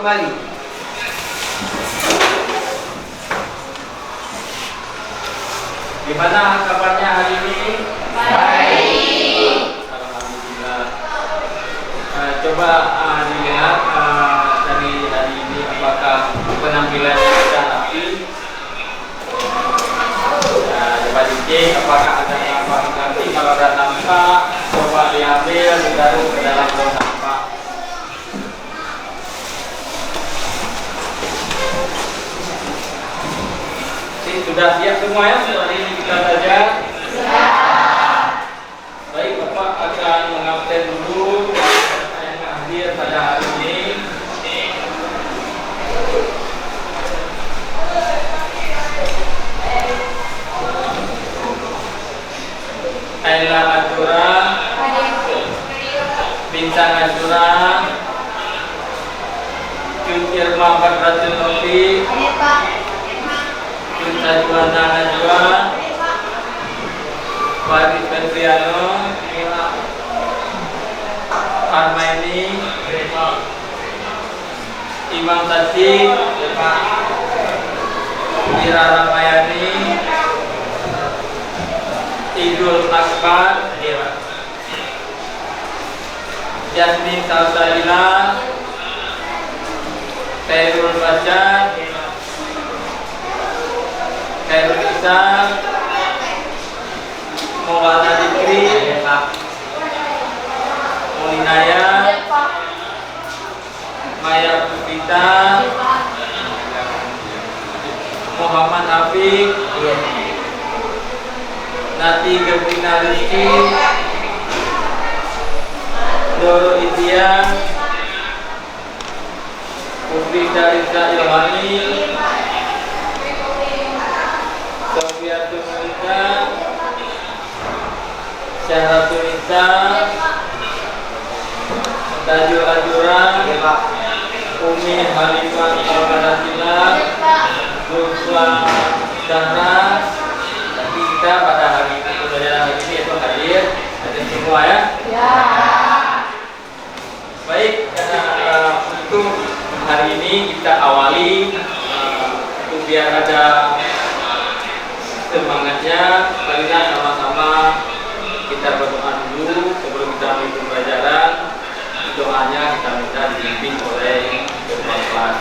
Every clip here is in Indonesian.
kembali. Gimana kabarnya hari ini? Baik. Alhamdulillah. Coba dilihat dari hari ini apakah penampilannya sudah rapi. Coba dicek apakah ada nampak. Nanti kalau ada nampak, coba diambil ditaruh ke dalam tong sampah. Sudah siap semua ya? Hari ini kita belajar. Baik, Bapak akan mengabsen dulu yang hadir pada hari ini. Ayla Azura, Bintang Azura, Cut Irma Badratul Novi, Cut Najwana Najwa, Farid Febriano, Armaini, Imam Tasik, Ira Ramayani, Idul Akbar, Jasmine Salsaila, Khairul Bashar, Khairul Isa, Maulana Dikri, Mulinaya, Maya Putita, Muhammad Afiq, Nati Gebrina Rizki, Doro India, Putri Darisa Ilhami, Sofiatul Mulika, Syahratul Nisa, Tajul Azura, Umi Halimah Al-Qadasila, Ruswa Zahra. Tapi kita pada hari ini, pembelajaran hari ini itu hadir semua ya. Baik, untuk hari ini kita awali untuk biar ada semangatnya. Marilah sama-sama kita berdoa dulu sebelum kita mulai pembelajaran. Doanya kita minta dipimpin oleh Ketua Kelas.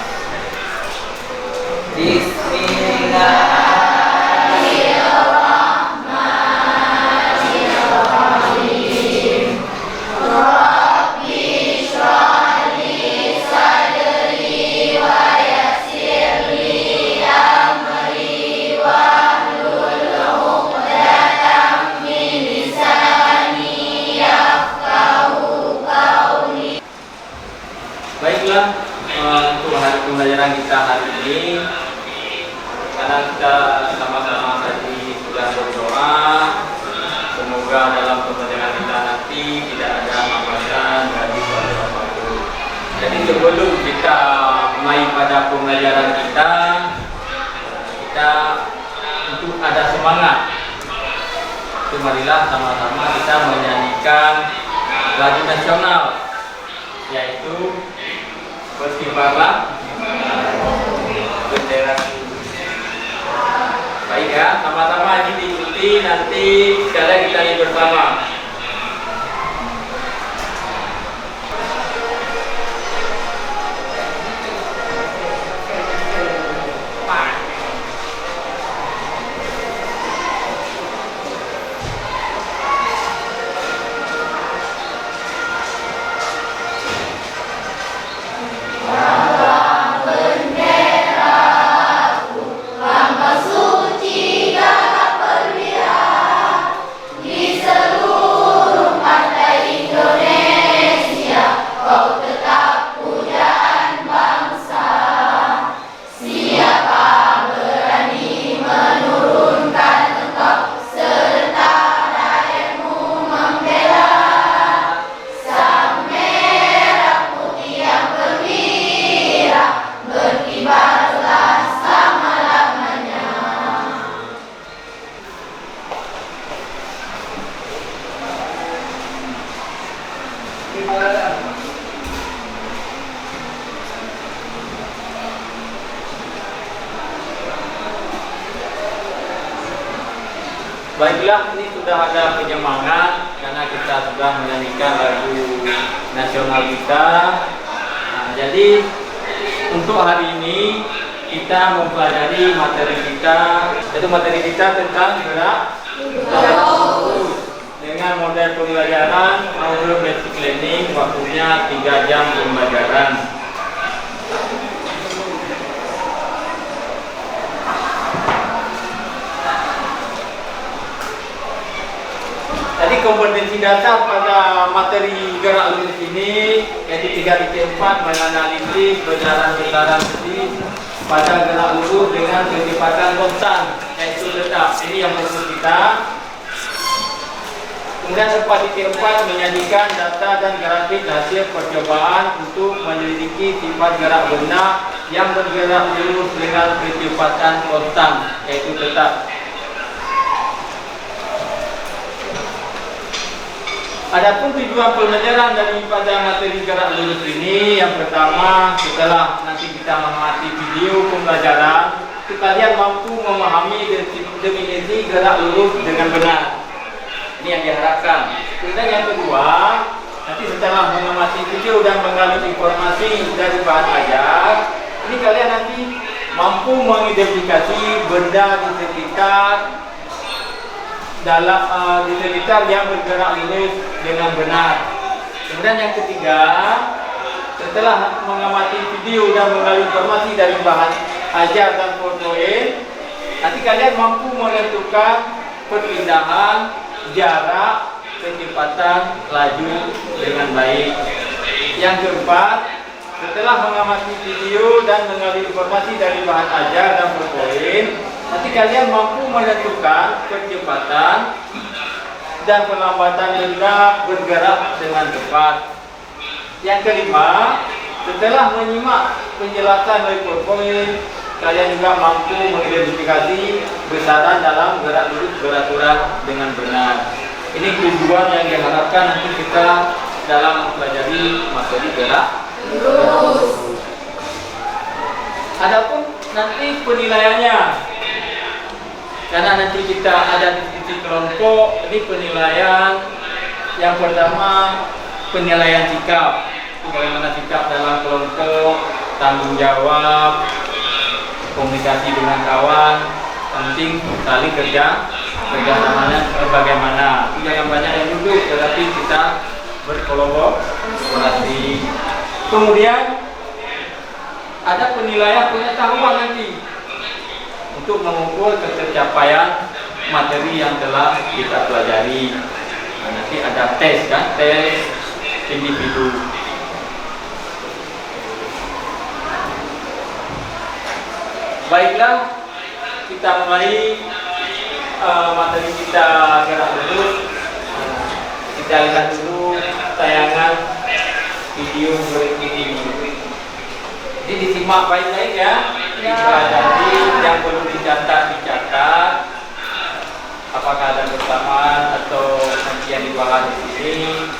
Bismillahirrahmanirrahim. Rabbi shrah li sadri wa yassir li amri wahlul 'uqdatam min lisani yafqahu qawli. Baiklah, untuk hari pembelajaran kita hari ini, karena kita sama-sama tadi sudah berdoa, semoga dalam pembelajaran kita nanti tidak ada hambatan dari suatu apapun. Jadi sebelum kita mulai pada pembelajaran kita untuk ada semangat, marilah sama-sama kita menyanyikan lagu nasional, yaitu Berkibarlah Bendera. Baik ya, sama-sama ini diikuti, nanti sekalian kita nyanyi bersama. Baiklah, ini sudah ada penyemangat karena kita sudah menyanyikan lagu nasional kita. Nah, jadi untuk hari ini kita mempelajari materi kita, yaitu materi kita tentang gerak lurus dengan model pembelajaran Audio Basic Learning, waktunya 3 jam pembelajaran. Jadi kompetensi dasar pada materi gerak lurus ini yaitu 3.4 menganalisis besaran-besaran besi pada gerak lurus dengan kecepatan konstan yaitu tetap. Ini yang fokus kita. Kemudian 4.4 menyajikan data dan grafik hasil percobaan untuk menyelidiki sifat gerak benda yang bergerak lurus dengan kecepatan konstan yaitu tetap. Adapun tujuan pembelajaran daripada materi gerak lurus ini, yang pertama, setelah nanti kita mengamati video pembelajaran, kalian mampu memahami definisi gerak lurus dengan benar. Ini yang diharapkan. Kemudian yang kedua, nanti setelah mengamati video dan mengambil informasi dari bahan ajar, ini kalian nanti mampu mengidentifikasi benda di sekitar di sekitar yang bergerak lurus dengan benar. Kemudian yang ketiga, setelah mengamati video dan mengambil informasi dari bahan ajar dan PowerPoint, nanti kalian mampu menentukan perpindahan, jarak, kecepatan, laju dengan baik. Yang keempat, setelah mengamati video dan mengambil informasi dari bahan ajar dan PowerPoint, nanti kalian mampu menentukan kecepatan dan pelambatan benda bergerak dengan cepat. Yang kelima, setelah menyimak penjelasan dari PowerPoint, kalian juga mampu mengidentifikasi besaran dalam gerak lurus beraturan dengan benar. Ini tujuan yang diharapkan nanti kita dalam mempelajari materi gerak lurus. Adapun nanti penilaiannya, karena nanti kita ada diskusi kelompok, ini penilaian yang pertama penilaian sikap, bagaimana sikap dalam kelompok, tanggung jawab, komunikasi dengan kawan, penting saling kerjasamanya bagaimana. Jangan banyak yang duduk, tetapi kita berkolaborasi. Kemudian ada penilaian pengetahuan nanti untuk mengukur ketercapaian materi yang telah kita pelajari. Nah, nanti ada tes kan, tes individu. Baiklah, kita mulai materi kita gerak lurus. Kita lihat dulu tayangan video berikut ini. Jadi disimak baik-baik ya. Jadi yang perlu dicatat, apakah ada bersamaan atau nanti yang dibahas di sini.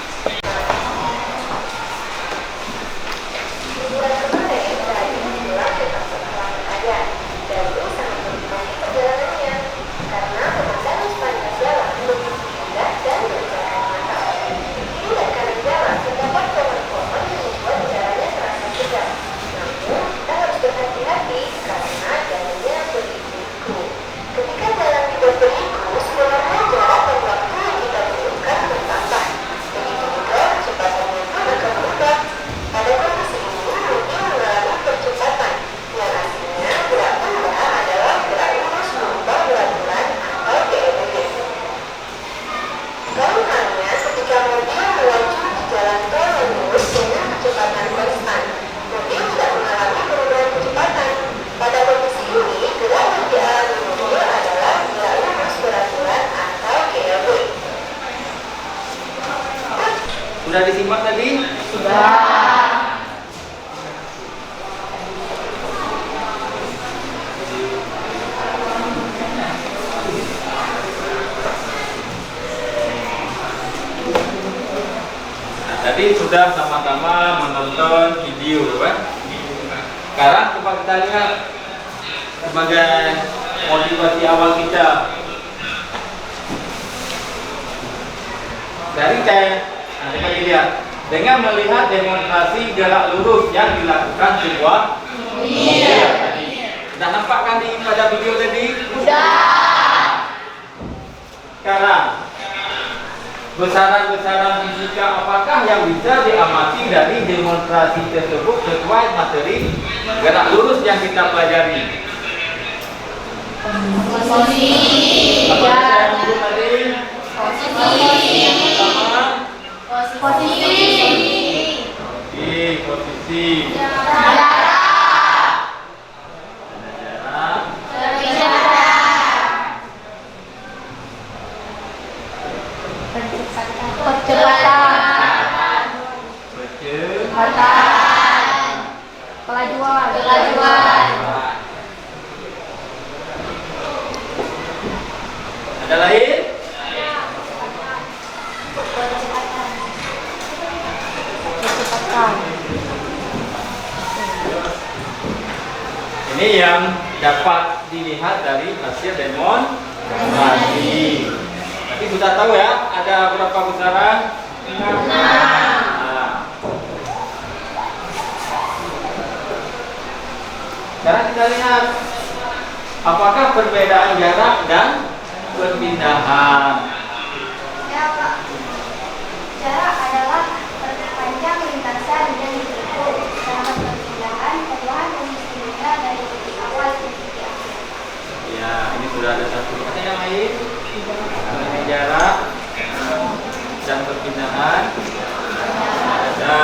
Sudah disimak tadi? Sudah. Tadi sudah sama-sama menonton video kan? Sekarang coba kita lihat sebagai motivasi awal kita. Dari seperti lihat, dengan melihat demonstrasi gerak lurus yang dilakukan sebuah mobil tadi. Sudah nampak kan pada video tadi? Sudah. Sekarang besaran-besaran fisika apakah yang bisa diamati dari demonstrasi tersebut sesuai materi gerak lurus yang kita pelajari? Posisi. Apa yang saya tadi? Posisi. Yang pertama, Posisi. posisi. Jarak. Jarak. Berbicara. Percepatan. Kelajuan. Ada lain? Ini yang dapat dilihat dari hasil demonstrasi. Tapi sudah tahu ya, ada berapa besaran? 6. Nah. Sekarang kita lihat apakah perbedaan jarak dan perpindahan. Jarak adalah panjang lintasan yang ditempuh, sedangkan perpindahan perubahan posisi benda dari titik awal ke titik akhir. Ya, ini sudah ada satu. Ada yang lain? Mengenai jarak dan perpindahan. Ada.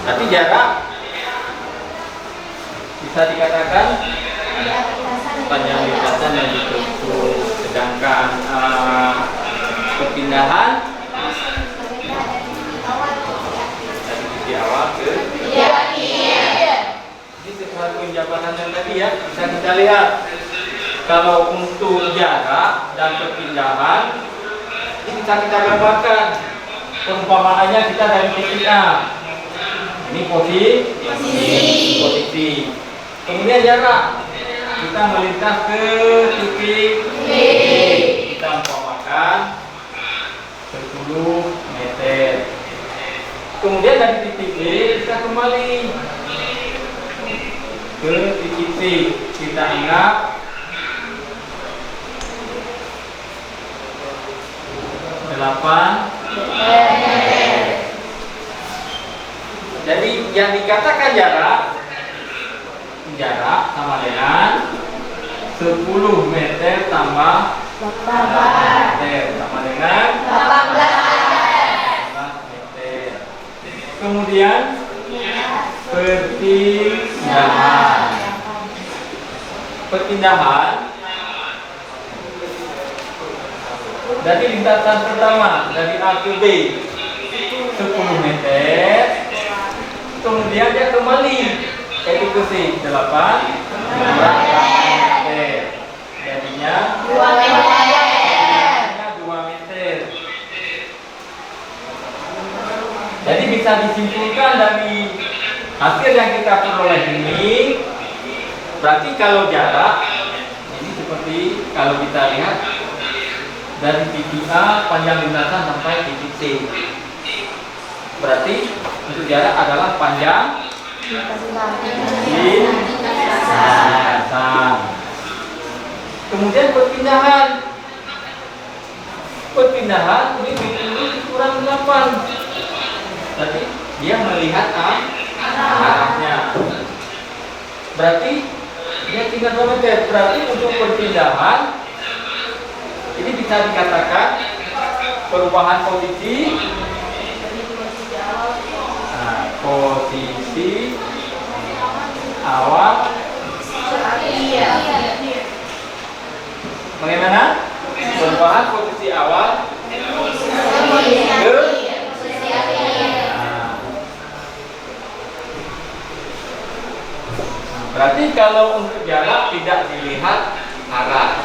Tapi jarak bisa dikatakan panjang lintasan yang ditempuh, sedangkan perpindahan dari titik awal ke ini sesuatu penjabaran yang tadi ya, bisa kita lihat kalau untuk jarak dan perpindahan ini bisa kita gambarkan. Perumpamaannya kita dari titik A, ini posisi. Kemudian jarak kita melintas ke titik B, kita umpamakan 10 meter. Kemudian dari titik B kita kembali ke titik C, kita anggap 8 meter. Jadi yang dikatakan jarak sama dengan 10 meter tambah 8 meter sama dengan 18 meter. Kemudian perpindahan dari lintasan pertama dari A ke B 10 meter, kemudian dia kembali ke titik C 8 meter, jadinya 2 meter. Jadi bisa disimpulkan dari hasil yang kita peroleh ini, berarti kalau jarak ini seperti kalau kita lihat dari titik A panjang lintasan sampai titik C, berarti untuk jarak adalah panjang lintasan. Kemudian perpindahan ini kurang 8, berarti dia melihat arahnya, berarti dia tinggal 2 meter. Berarti untuk perpindahan ini bisa dikatakan perubahan posisi. Posisi awal. Bagaimana? Perubahan posisi awal ke berarti kalau untuk jarak tidak dilihat arah,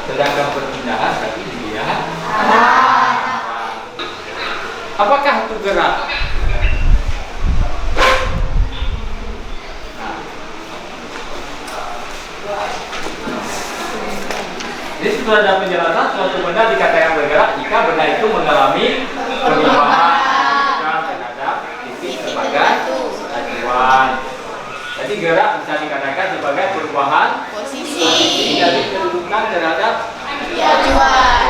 sedangkan perpindahan berarti dilihat arah. Apakah itu gerak? Jadi sudah ada penjelasan suatu benda dikatakan bergerak jika benda itu mengalami perubahan terhadap titik sebagai acuan. Jadi gerak bisa dikatakan sebagai perubahan Posisi. dari kedudukan terhadap Acuan.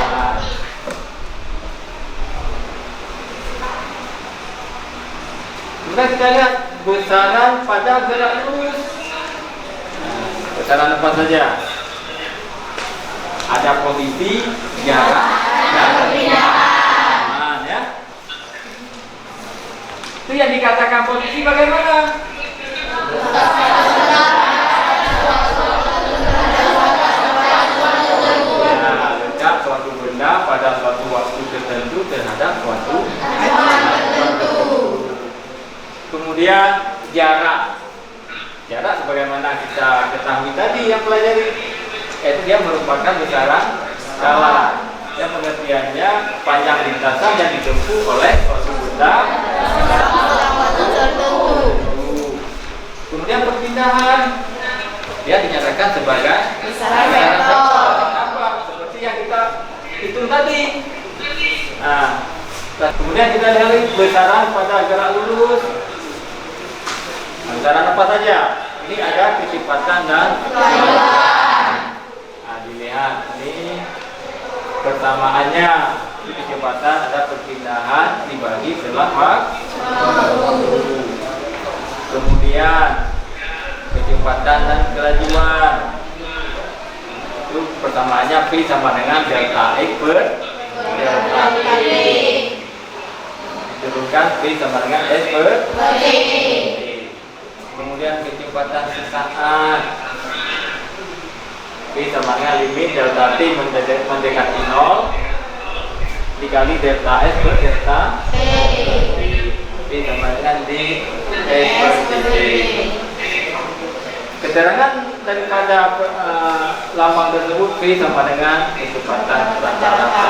Kemudian kita lihat besaran pada gerak lurus. Besaran apa saja? Ada posisi, jarak, dan perpindahan. Ya. Itu yang dikatakan posisi bagaimana? Ya, letak suatu benda pada suatu waktu tertentu terhadap suatu kemudian jarak. Jarak sebagaimana kita ketahui tadi yang pelajari, yaitu dia merupakan besaran skala. Yang pengertiannya panjang lintasan yang ditempuh oleh suatu benda. Kemudian perpindahan, dia dinyatakan sebagai Besaran vektor. Apa? Seperti yang kita hitung tadi. Nah, kemudian kita lihat besaran pada gerak lurus. Besaran apa saja? Ini ada kecepatan dan kelajuan. Nah, dilihat ini persamaannya. Ini kecepatan ada perpindahan dibagi setelah waktu. Kemudian kecepatan dan kelajuan. Itu persamaannya V sama dengan delta X per delta T. Diturunkan V sama dengan S per T. Kemudian kecepatan sesaat V sama dengan limit delta T mendekati 0 dikali delta S per delta T. V sama dengan D S per D. Keterangan daripada lambang tersebut V sama dengan kecepatan rata-rata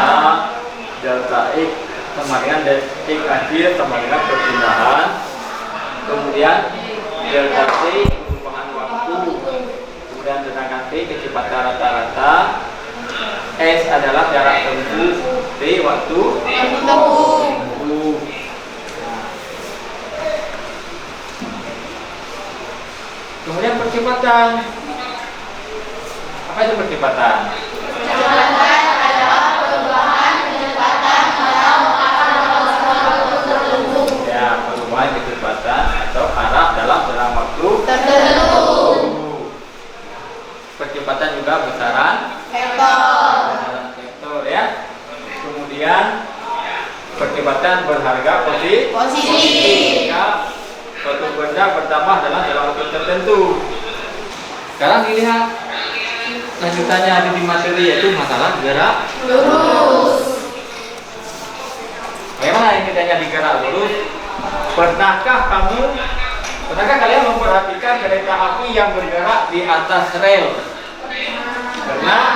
delta X sama dengan X akhir sama dengan perpindahan. Kemudian delta T perubahan waktu, kemudian tegangan T kecepatan rata-rata, S adalah jarak tempuh, T waktu tempuh. Kemudian percepatan, apa itu percepatan? Percepatan adalah perubahan kecepatan atau arah tertentu. Ya, perubahan kecepatan atau arah dalam waktu Tertentu. Percepatan juga besaran vektor ya. Kemudian percepatan berharga Posisi. jika suatu benda bertambah dalam waktu tertentu. Sekarang dilihat lanjutannya ada di materi, yaitu masalah gerak Lurus. Bagaimana ini tanya di gerak lurus? Pernahkah kalian memperhatikan kereta api yang bergerak di atas rel? Pernah?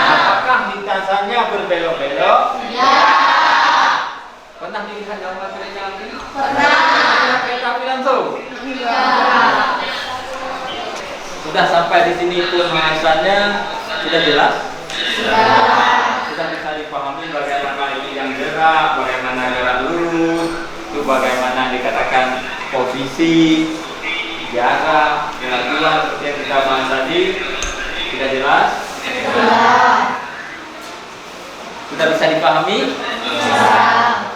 Apakah lintasannya berbelok-belok? Ya. Pernah dilihat dalam kereta api? Pernah. Kereta api langsung? Ya. Sudah sampai di sini pun bahasannya sudah jelas? Sudah bisa dipahami bagaimana ini yang gerak, bagaimana gerak lurus, itu bagaimana dikatakan posisi, jarak, kelajuan seperti yang kita bahas tadi. Sudah jelas? Sudah bisa dipahami?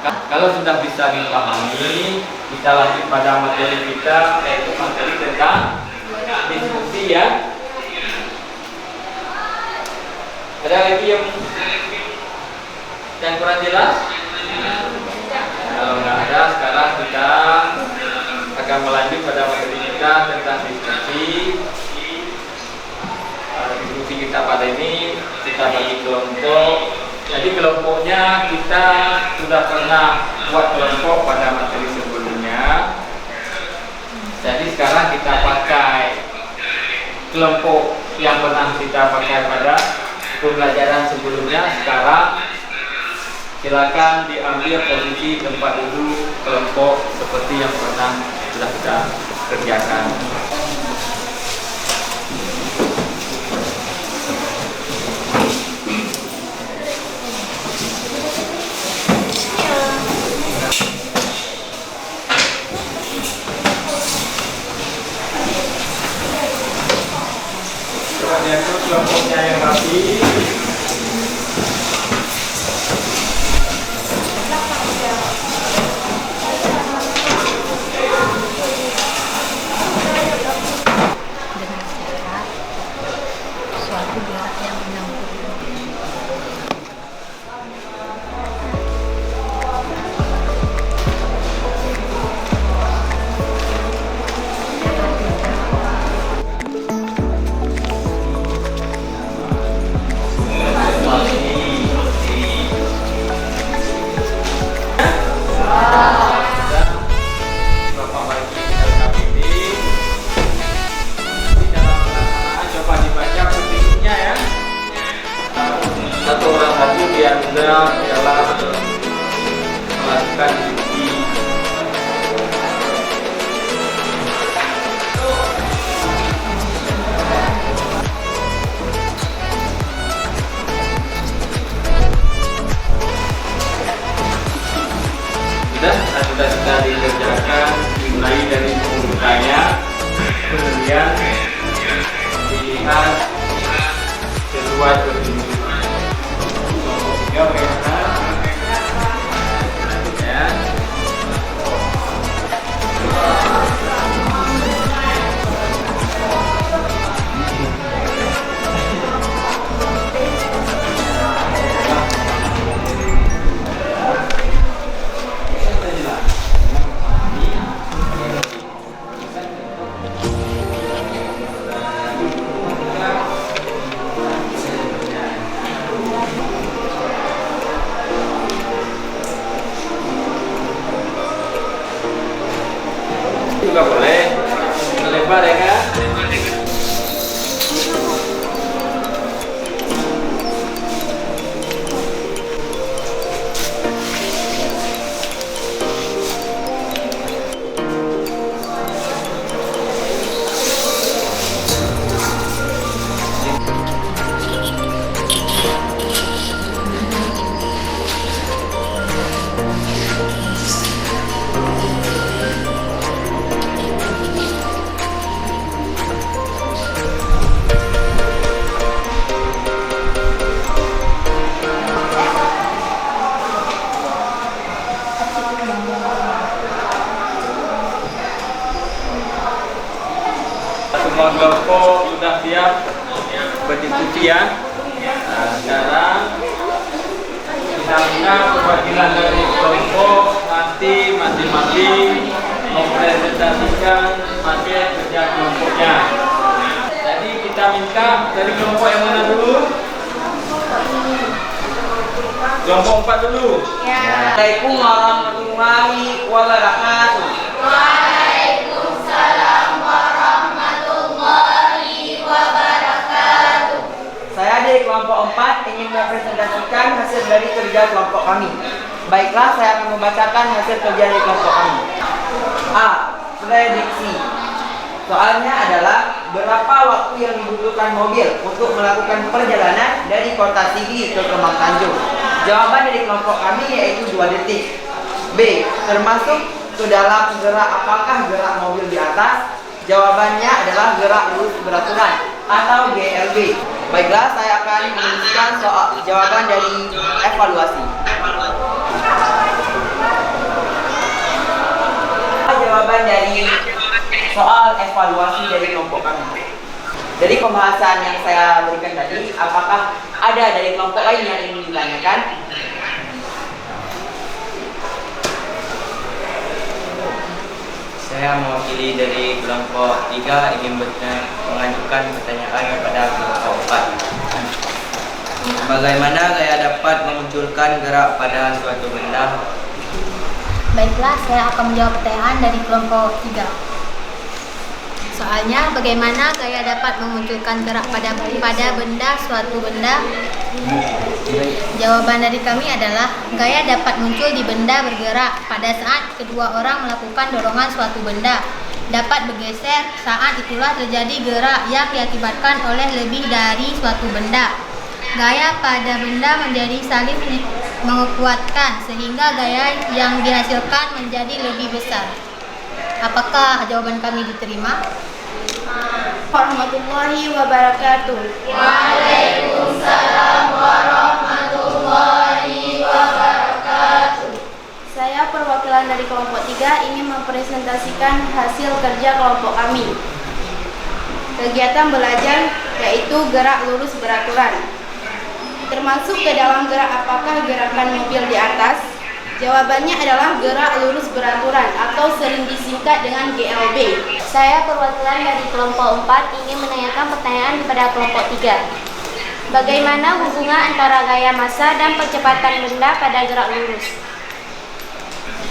Kalau sudah bisa dipahami, kita lanjut pada materi kita, yaitu materi tentang diskusi ya. Ada lagi yang kurang jelas? Kalau nggak ada, sekarang kita akan melanjut pada materi kita tentang diskusi. Diskusi kita pada ini kita bagi kelompok. Jadi kelompoknya kita sudah pernah buat kelompok pada materi sebelumnya. Jadi sekarang kita pakai kelompok yang pernah kita pakai pada pembelajaran sebelumnya. Sekarang silakan diambil posisi tempat duduk kelompok seperti yang pernah sudah kita kerjakan. Bapak bagi LKPD di dalam pelaksanaan coba dibaca petunjuknya ya. Satu orang satu dianggap dalam melakukan cuti. Sudah dikerjakan dimulai dari pembukanya, kemudian dilihat sesuai petunjuk. Tiga bagaimana? Ya. Juga boleh lebar ya kan? Semua kelompok sudah siap berdiskusi ya. Nah, sekarang kita minta perwakilan dari kelompok nanti masing-masing mempresentasikan hasil kerja kelompoknya. Jadi kita minta dari kelompok yang mana dulu? Kelompok 4 dulu. Ya. Assalamualaikum warahmatullahi wabarakatuh. Waalaikumsalam warahmatullahi wabarakatuh. Saya dari kelompok 4 ingin mempresentasikan hasil dari kerja kelompok kami. Baiklah, saya akan membacakan hasil kerja dari kelompok kami. A. Prediksi. Soalnya adalah berapa waktu yang dibutuhkan mobil untuk melakukan perjalanan dari kota Sigi ke Kemang Tanjung. Jawaban dari kelompok kami yaitu 2 detik. B. Termasuk ke dalam gerak apakah gerak mobil di atas? Jawabannya adalah gerak lurus beraturan atau GLB. Baiklah, saya akan menuliskan soal jawaban dari evaluasi. Jawaban dari soal evaluasi dari kelompok kami. Dari pembahasan yang saya berikan tadi, apakah ada dari kelompok lain yang ingin ditanyakan? Saya mewakili dari kelompok 3 ingin mengajukan pertanyaan kepada kelompok 4. Bagaimana saya dapat memunculkan gerak pada suatu benda? Baiklah, saya akan menjawab pertanyaan dari kelompok 3. Soalnya, bagaimana gaya dapat memunculkan gerak pada benda suatu benda? Jawaban dari kami adalah gaya dapat muncul di benda bergerak pada saat kedua orang melakukan dorongan suatu benda. Dapat bergeser, saat itulah terjadi gerak yang diakibatkan oleh lebih dari suatu benda. Gaya pada benda menjadi saling menguatkan sehingga gaya yang dihasilkan menjadi lebih besar. Apakah jawaban kami diterima? Warahmatullahi wabarakatuh. Waalaikumsalam warahmatullahi wabarakatuh. Saya perwakilan dari kelompok 3 ingin mempresentasikan hasil kerja kelompok kami. Kegiatan belajar yaitu gerak lurus beraturan. Termasuk ke dalam gerak apakah gerakan mobil di atas? Jawabannya adalah gerak lurus beraturan atau sering disingkat dengan GLB. Saya perwakilan dari kelompok 4 ingin menanyakan pertanyaan kepada kelompok 3. Bagaimana hubungan antara gaya massa dan percepatan benda pada gerak lurus?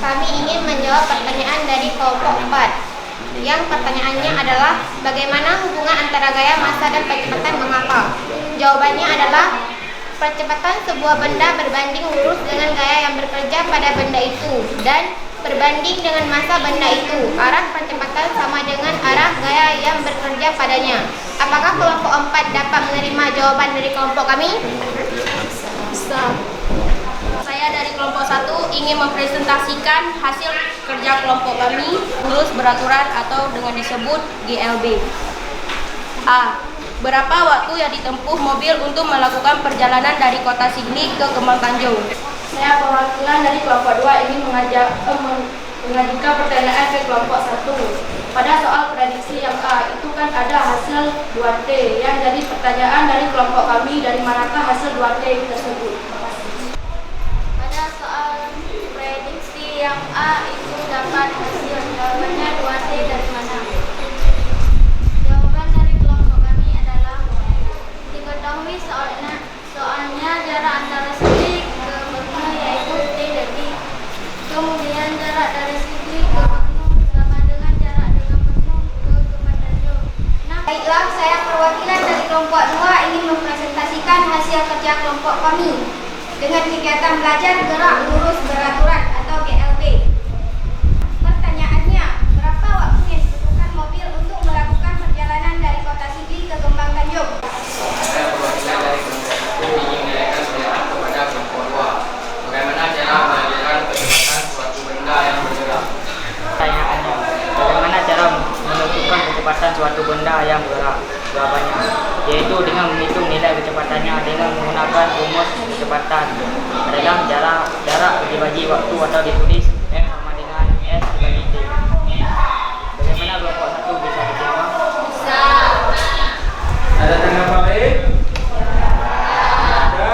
Kami ingin menjawab pertanyaan dari kelompok 4. Yang pertanyaannya adalah bagaimana hubungan antara gaya massa dan percepatan mengapa? Jawabannya adalah percepatan sebuah benda berbanding lurus dengan gaya yang bekerja pada benda itu dan berbanding dengan massa benda itu. Arah percepatan sama dengan arah gaya yang bekerja padanya. Apakah kelompok 4 dapat menerima jawaban dari kelompok kami? Bisa. Saya dari kelompok 1 ingin mempresentasikan hasil kerja kelompok kami, lurus beraturan atau dengan disebut GLB. A. Berapa waktu yang ditempuh mobil untuk melakukan perjalanan dari kota Sigli ke Kembang Tanjung? Saya perwakilan dari kelompok 2 ingin mengajukan pertanyaan ke kelompok 1. Pada soal prediksi yang A, itu kan ada hasil 2T. Yang jadi pertanyaan dari kelompok kami, dari manakah hasil 2T tersebut? Pada soal prediksi yang A itu dapat hasil jawabannya 2T dari mana? Jawaban dari kelompok kami adalah diketahui soalnya jarak antara Sigli ke Benua yaitu T detik. Kemudian jarak dari Sigli ke Benua sama dengan jarak dengan Benua ke Kembang Tanjung. Baiklah, saya perwakilan dari kelompok 2 ingin mempresentasikan hasil kerja kelompok kami dengan kegiatan belajar gerak lurus beraturan atau GLB. Pertanyaannya, berapa waktu yang dibutuhkan mobil untuk melakukan perjalanan dari kota Sigli ke Kembang Tanjung? Saya perwakilan dari kelompok 1 ingin menanyakan pertanyaan kepada kelompok 2. Bagaimana cara menentukan kecepatan suatu benda yang bergerak? Pertanyaannya, bagaimana cara menentukan kecepatan suatu benda yang bergerak? Jawabannya, yaitu dengan menghitung nilai kecepatannya dengan menggunakan rumus kecepatan. Adalah jarak dibagi waktu atau ditulis M sama dengan S dibagi T. Bagaimana kelompok 1 bisa diterima? Bisa. Ada tanggapan lain? Ada.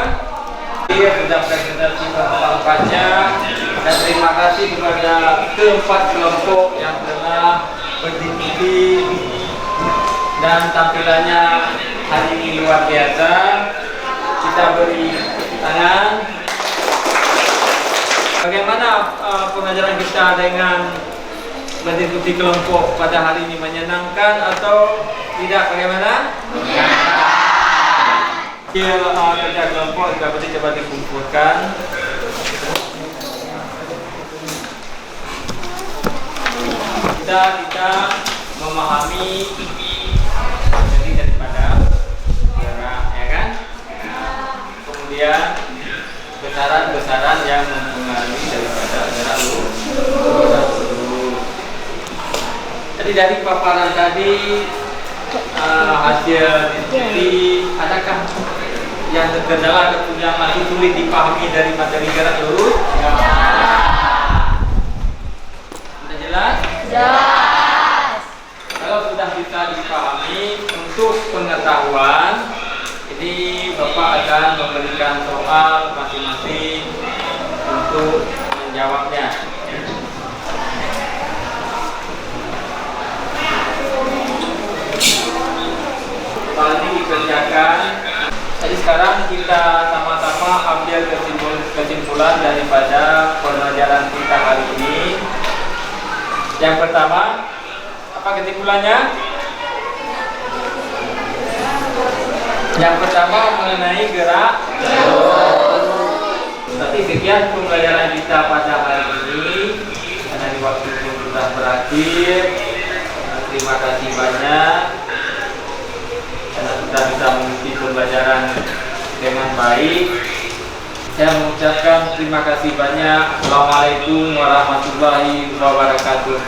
Dia sudah presentasi keempat-empatnya dan terima kasih kepada keempat kelompok yang telah berdiskusi dan tampilannya hari ini luar biasa. Kita beri tangan. Bagaimana pengajaran kita dengan berdiskusi kelompok pada hari ini, menyenangkan atau tidak? Bagaimana? Kerja kelompok juga boleh coba dikumpulkan. Kita memahami jadi daripada gerak, ya kan? Kemudian besaran-besaran yang mempengaruhi daripada gerak lurus. Jadi dari paparan tadi hasil diskusi, adakah yang terkendala atau yang masih sulit dipahami dari materi gerak lurus? Ya. Sudah jelas? Jelas. Kalau sudah bisa dipahami, untuk pengetahuan ini Bapak akan memberikan soal masing-masing untuk menjawabnya. Soal ini dikerjakan. Jadi sekarang kita sama-sama ambil kesimpulan daripada pembelajaran kita hari ini. Yang pertama, apa kesimpulannya? Yang pertama mengenai gerak. Berarti sekian pembelajaran kita pada hari ini. Karena di waktu itu sudah berakhir. Terima kasih banyak. Karena sudah bisa mengisi pembelajaran dengan baik. Saya mengucapkan terima kasih banyak. Assalamualaikum warahmatullahi wabarakatuh.